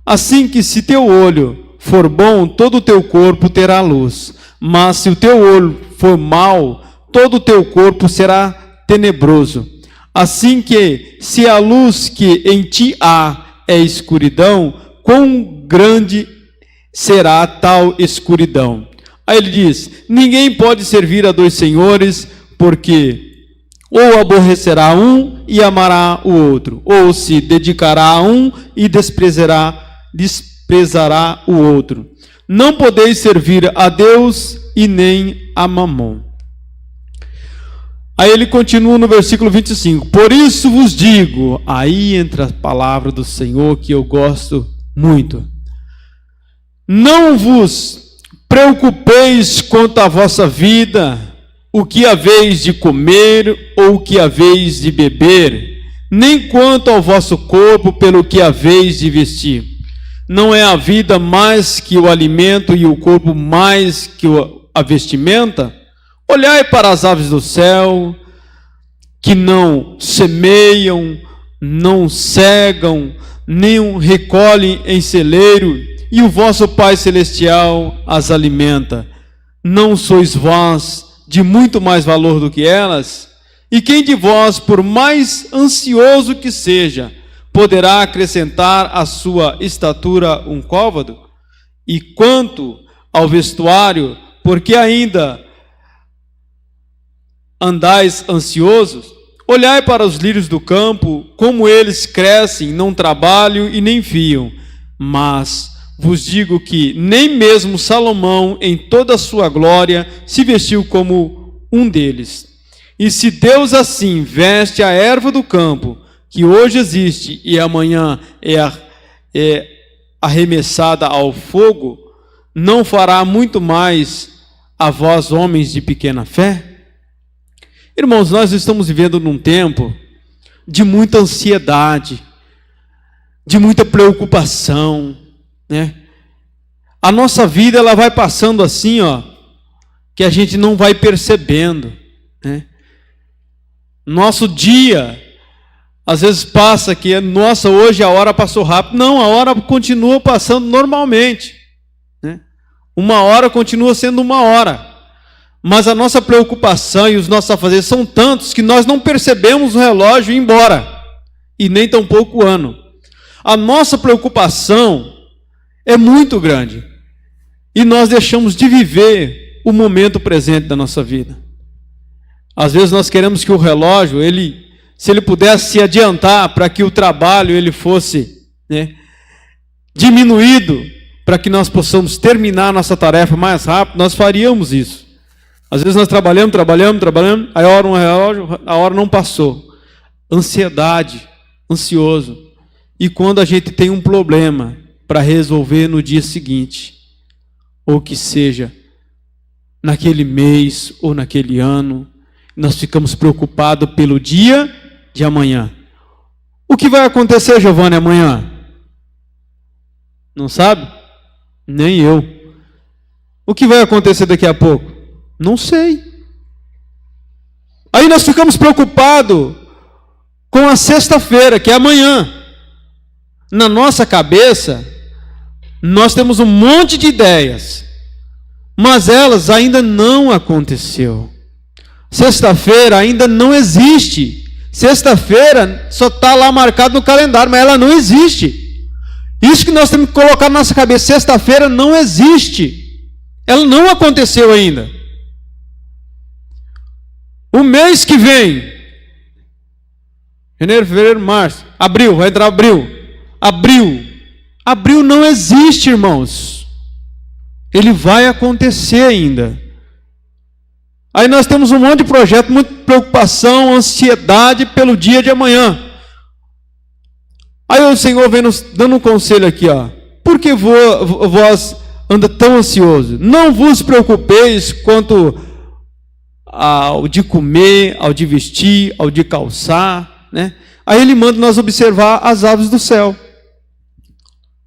Assim que se teu olho for bom, todo o teu corpo terá luz. Mas se o teu olho for mau, todo o teu corpo será tenebroso. Assim que, se a luz que em ti há é escuridão, quão grande será tal escuridão. Aí ele diz: ninguém pode servir a 2 senhores, porque ou aborrecerá um e amará o outro, ou se dedicará a um e desprezará o outro. Não podeis servir a Deus e nem a Mamon. Aí ele continua no versículo 25: por isso vos digo, aí entra a palavra do Senhor que eu gosto muito: não vos preocupeis quanto à vossa vida, o que haveis de comer ou o que haveis de beber, nem quanto ao vosso corpo pelo que haveis de vestir. Não é a vida mais que o alimento e o corpo mais que a vestimenta? Olhai para as aves do céu, que não semeiam, não cegam, nem recolhem em celeiro, e o vosso Pai Celestial as alimenta. Não sois vós de muito mais valor do que elas? E quem de vós, por mais ansioso que seja, poderá acrescentar à sua estatura um côvado? E quanto ao vestuário, porque ainda andais ansiosos? Olhai para os lírios do campo, como eles crescem, não trabalham e nem fiam. Mas vos digo que nem mesmo Salomão, em toda a sua glória, se vestiu como um deles. E se Deus assim veste a erva do campo, que hoje existe e amanhã é arremessada ao fogo, não fará muito mais a vós, homens de pequena fé? Irmãos, nós estamos vivendo num tempo de muita ansiedade, de muita preocupação, né? A nossa vida, ela vai passando assim, que a gente não vai percebendo, né? Nosso dia, às vezes passa que, nossa, hoje a hora passou rápido. Não, a hora continua passando normalmente, né? Uma hora continua sendo uma hora. Mas a nossa preocupação e os nossos afazeres são tantos que nós não percebemos o relógio ir embora, e nem tampouco o ano. A nossa preocupação é muito grande. e nós deixamos de viver o momento presente da nossa vida. Às vezes nós queremos que o relógio, se ele pudesse se adiantar para que o trabalho ele fosse, né, diminuído, para que nós possamos terminar a nossa tarefa mais rápido, nós faríamos isso. Às vezes nós trabalhamos, aí a hora não passou. Ansiedade, ansioso. E quando a gente tem um problema para resolver no dia seguinte, ou que seja naquele mês ou naquele ano, nós ficamos preocupados pelo dia de amanhã. O que vai acontecer, Giovanni, amanhã? Não sabe? Nem eu. O que vai acontecer daqui a pouco? Não sei. Aí nós ficamos preocupados com a sexta-feira, que é amanhã. Na nossa cabeça, nós temos um monte de ideias, mas elas ainda não aconteceu. Sexta-feira ainda não existe. Sexta-feira só está lá marcado no calendário, mas ela não existe. Isso que nós temos que colocar na nossa cabeça. Sexta-feira não existe. Ela não aconteceu ainda. O mês que vem, janeiro, fevereiro, março, abril, vai entrar abril. Abril não existe, irmãos. Ele vai acontecer ainda. Aí nós temos um monte de projeto, muita preocupação, ansiedade pelo dia de amanhã. Aí o Senhor vem nos dando um conselho aqui, ó. Por que vós anda tão ansioso? Não vos preocupeis quanto ao de comer, ao de vestir, ao de calçar, né? Aí ele manda nós observar as aves do céu.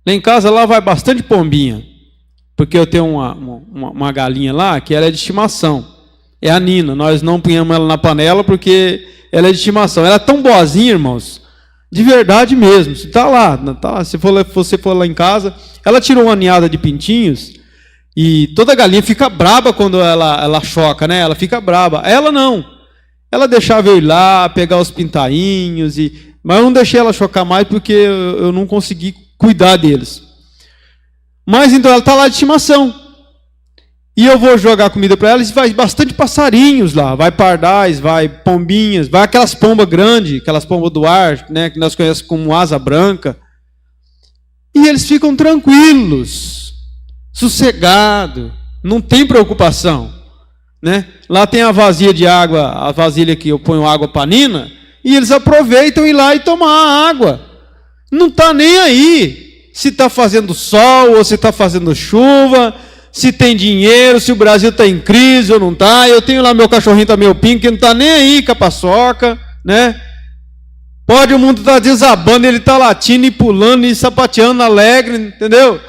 Lá em casa, lá vai bastante pombinha, porque eu tenho uma galinha lá, que ela é de estimação. É a Nina, nós não punhamos ela na panela, porque ela é de estimação. Ela é tão boazinha, irmãos, de verdade mesmo. Está lá, se você for lá em casa, ela tirou uma ninhada de pintinhos, e toda galinha fica braba quando ela choca, né? Ela fica braba. Ela não. Ela deixava eu ir lá, pegar os pintainhos, mas eu não deixei ela chocar mais, porque eu não consegui cuidar deles. Mas então ela está lá de estimação. E eu vou jogar comida para elas, e vai bastante passarinhos lá. Vai pardais, vai pombinhas, vai aquelas pombas grandes, aquelas pombas do ar, né, que nós conhecemos como asa branca. E eles ficam tranquilos, sossegados, não tem preocupação, né? Lá tem a vasilha de água, a vasilha que eu ponho água para Nina, e eles aproveitam ir lá e tomar a água. Não está nem aí se está fazendo sol ou se está fazendo chuva, se tem dinheiro, se o Brasil está em crise ou não está. Eu tenho lá meu cachorrinho, tá meu pinho, que não está nem aí com a paçoca, né? Pode o mundo estar desabando, ele está latindo e pulando e sapateando alegre, entendeu?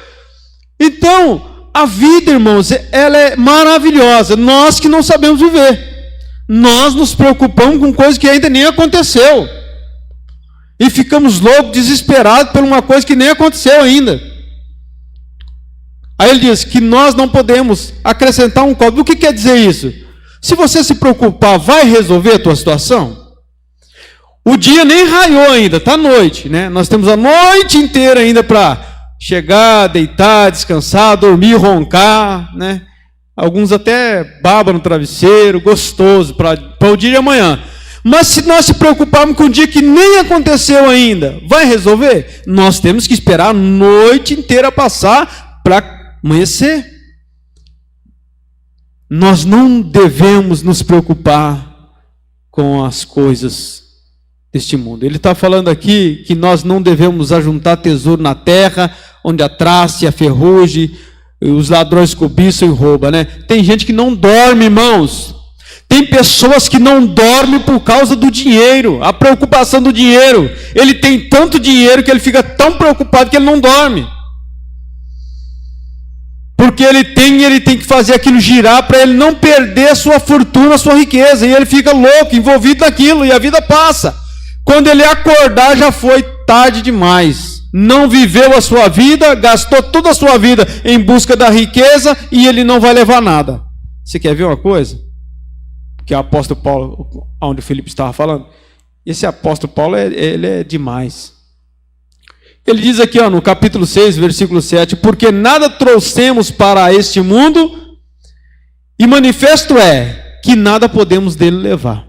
Então, a vida, irmãos, ela é maravilhosa. Nós que não sabemos viver, nós nos preocupamos com coisas que ainda nem aconteceu. E ficamos loucos, desesperados por uma coisa que nem aconteceu ainda. Aí ele diz que nós não podemos acrescentar um código. O que quer dizer isso? Se você se preocupar, vai resolver a tua situação? O dia nem raiou ainda, está noite, né? Nós temos a noite inteira ainda para chegar, deitar, descansar, dormir, roncar, né? Alguns até babam no travesseiro, gostoso, para o dia de amanhã. Mas se nós se preocuparmos com um dia que nem aconteceu ainda, vai resolver? Nós temos que esperar a noite inteira passar para amanhecer. Nós não devemos nos preocupar com as coisas deste mundo. Ele está falando aqui que nós não devemos ajuntar tesouro na terra, onde a traça e a ferrugem, os ladrões cobiçam e roubam, né? Tem gente que não dorme, irmãos. Tem pessoas que não dormem por causa do dinheiro, a preocupação do dinheiro. Ele tem tanto dinheiro que ele fica tão preocupado que ele não dorme. Porque ele tem que fazer aquilo girar para ele não perder a sua fortuna, a sua riqueza. E ele fica louco, envolvido naquilo, e a vida passa. Quando ele acordar, já foi tarde demais. Não viveu a sua vida, gastou toda a sua vida em busca da riqueza, e ele não vai levar nada. Você quer ver uma coisa? Que é o apóstolo Paulo, onde o Felipe estava falando. Esse apóstolo Paulo, ele é demais. Ele diz aqui, no capítulo 6, versículo 7, porque nada trouxemos para este mundo, e manifesto é que nada podemos dele levar.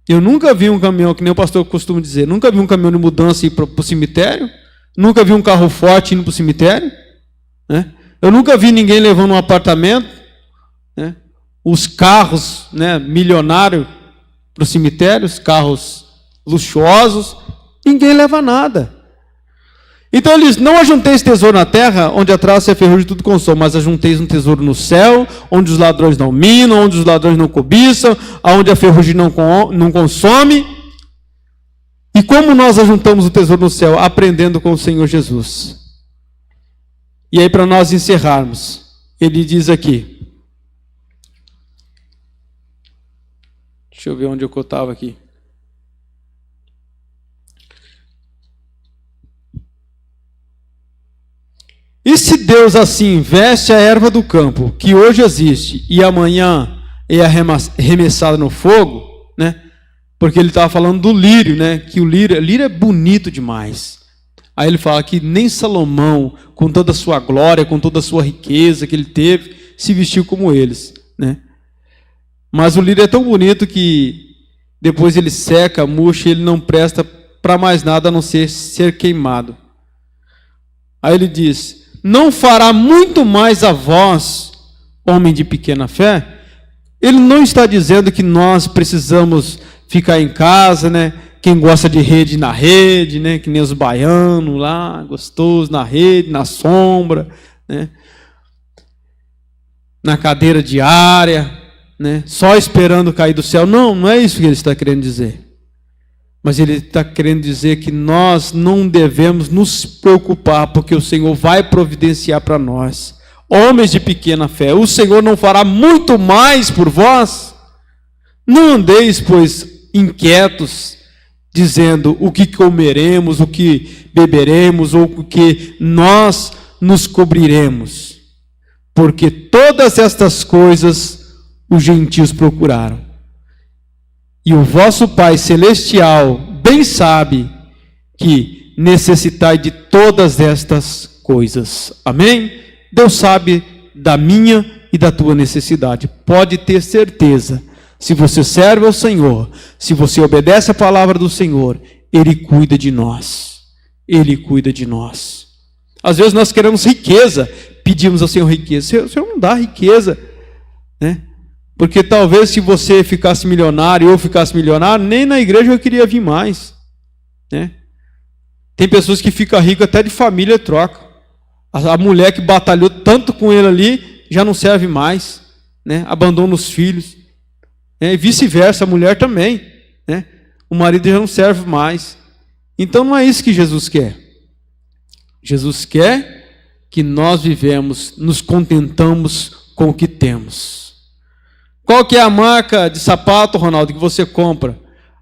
Eu nunca vi um caminhão, que nem o pastor costuma dizer, nunca vi um caminhão de mudança ir para o cemitério, nunca vi um carro forte indo para o cemitério, né? Eu nunca vi ninguém levando um apartamento, né? Os carros, né, milionários para o cemitério, os carros luxuosos, ninguém leva nada. Então ele diz, não ajunteis tesouro na terra, onde a traça e a ferrugem tudo consome, mas ajunteis um tesouro no céu, onde os ladrões não minam, onde os ladrões não cobiçam, onde a ferrugem não consome. E como nós ajuntamos o tesouro no céu? Aprendendo com o Senhor Jesus. E aí, para nós encerrarmos, ele diz aqui, deixa eu ver onde eu estava aqui. E se Deus assim veste a erva do campo, que hoje existe, e amanhã é arremessada no fogo, né? Porque ele estava falando do lírio, né? Que o lírio é bonito demais. Aí ele fala que nem Salomão, com toda a sua glória, com toda a sua riqueza que ele teve, se vestiu como eles, né? Mas o lírio é tão bonito que depois ele seca, murcha, e ele não presta para mais nada a não ser queimado. Aí ele diz, não fará muito mais a vós, homem de pequena fé? Ele não está dizendo que nós precisamos ficar em casa, né? Quem gosta de rede na rede, né? Que nem os baianos lá, gostoso na rede, na sombra, né? Na cadeira diária, né? Só esperando cair do céu. Não, não é isso que ele está querendo dizer. Mas ele está querendo dizer que nós não devemos nos preocupar, porque o Senhor vai providenciar para nós. Homens de pequena fé, o Senhor não fará muito mais por vós? Não andeis, pois, inquietos, dizendo o que comeremos, o que beberemos, ou o que nós nos cobriremos. Porque todas estas coisas os gentios procuraram. E o vosso Pai Celestial bem sabe que necessitai de todas estas coisas. Amém? Deus sabe da minha e da tua necessidade. Pode ter certeza. Se você serve ao Senhor, se você obedece a palavra do Senhor, Ele cuida de nós. Ele cuida de nós. Às vezes nós queremos riqueza, pedimos ao Senhor riqueza. O Senhor não dá riqueza, né? Porque talvez se você ficasse milionário, eu ficasse milionário, nem na igreja eu queria vir mais, né? Tem pessoas que ficam ricas até de família troca. A mulher que batalhou tanto com ele ali, já não serve mais, né? Abandona os filhos, né? E vice-versa, a mulher também, né? O marido já não serve mais. Então não é isso que Jesus quer. Jesus quer que nós vivemos, nos contentamos com o que temos. Qual que é a marca de sapato, Ronaldo, que você compra?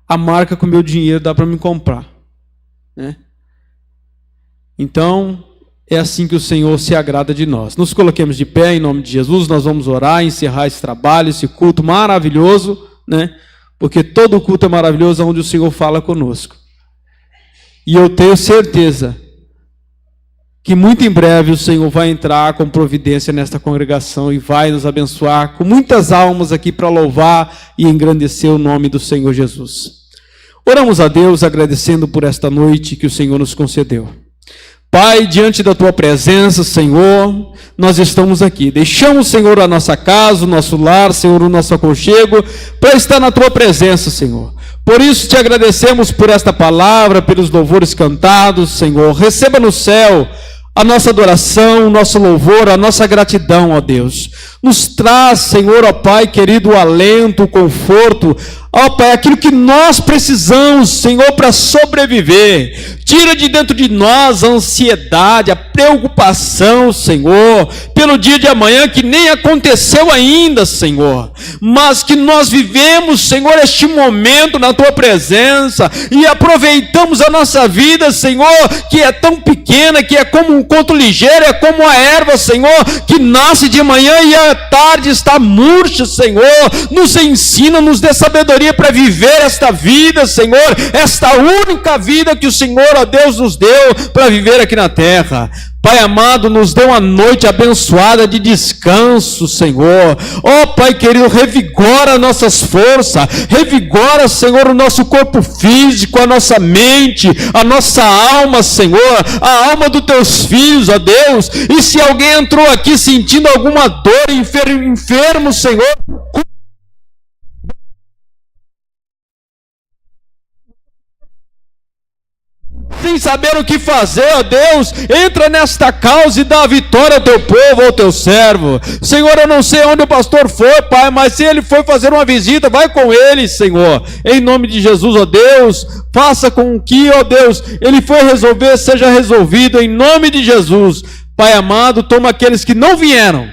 A marca com o meu dinheiro dá para me comprar, né? Então, é assim que o Senhor se agrada de nós. Nos coloquemos de pé em nome de Jesus, nós vamos orar, encerrar esse trabalho, esse culto maravilhoso, né? Porque todo culto é maravilhoso onde o Senhor fala conosco. E eu tenho certeza que muito em breve o Senhor vai entrar com providência nesta congregação e vai nos abençoar com muitas almas aqui para louvar e engrandecer o nome do Senhor Jesus. Oramos a Deus agradecendo por esta noite que o Senhor nos concedeu. Pai, diante da Tua presença, Senhor, nós estamos aqui. Deixamos, Senhor, a nossa casa, o nosso lar, Senhor, o nosso aconchego, para estar na Tua presença, Senhor. Por isso te agradecemos por esta palavra, pelos louvores cantados, Senhor. Receba no céu a nossa adoração, o nosso louvor, a nossa gratidão, ó Deus. Nos traz, Senhor, ó Pai querido, o alento, o conforto, ó Pai, aquilo que nós precisamos, Senhor, para sobreviver. Tira de dentro de nós a ansiedade, a preocupação, Senhor, pelo dia de amanhã que nem aconteceu ainda, Senhor. mas que nós vivemos, Senhor, este momento na Tua presença e aproveitamos a nossa vida, Senhor, que é tão pequena, que é como um conto ligeiro, é como a erva, Senhor, que nasce de manhã e à tarde está murcha, Senhor. Nos ensina, nos dê sabedoria para viver esta vida, Senhor, esta única vida que o Senhor, ó Deus, nos deu para viver aqui na terra. Pai amado, nos dê uma noite abençoada de descanso, Senhor. Ó Pai querido, revigora nossas forças, revigora, Senhor, o nosso corpo físico, a nossa mente, a nossa alma, Senhor, a alma dos Teus filhos, ó Deus. E se alguém entrou aqui sentindo alguma dor, enfermo, Senhor, sem saber o que fazer, ó Deus, entra nesta causa e dá a vitória ao Teu povo, ao Teu servo. Senhor, eu não sei onde o pastor foi, Pai, mas se ele foi fazer uma visita, vai com ele, Senhor, em nome de Jesus, ó Deus. Faça com que, ó Deus, ele foi resolver, seja resolvido em nome de Jesus. Pai amado, toma aqueles que não vieram,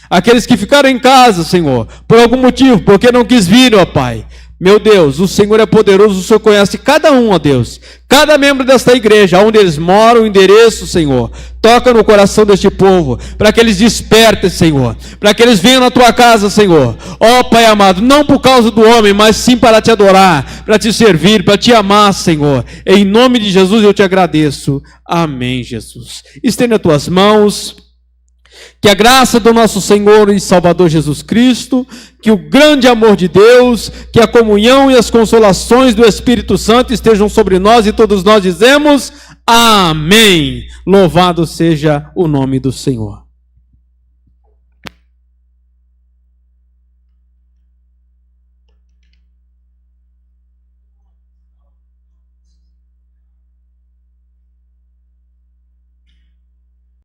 aqueles que ficaram em casa, Senhor, por algum motivo, porque não quis vir, ó Pai. Meu Deus, o Senhor é poderoso, o Senhor conhece cada um, ó Deus, cada membro desta igreja, onde eles moram, o endereço, Senhor. Toca no coração deste povo, para que eles despertem, Senhor, para que eles venham na Tua casa, Senhor. Ó Pai amado, não por causa do homem, mas sim para Te adorar, para Te servir, para Te amar, Senhor. Em nome de Jesus eu Te agradeço. Amém, Jesus. Estenda as Tuas mãos. Que a graça do nosso Senhor e Salvador Jesus Cristo, que o grande amor de Deus, que a comunhão e as consolações do Espírito Santo estejam sobre nós, e todos nós dizemos amém. Louvado seja o nome do Senhor.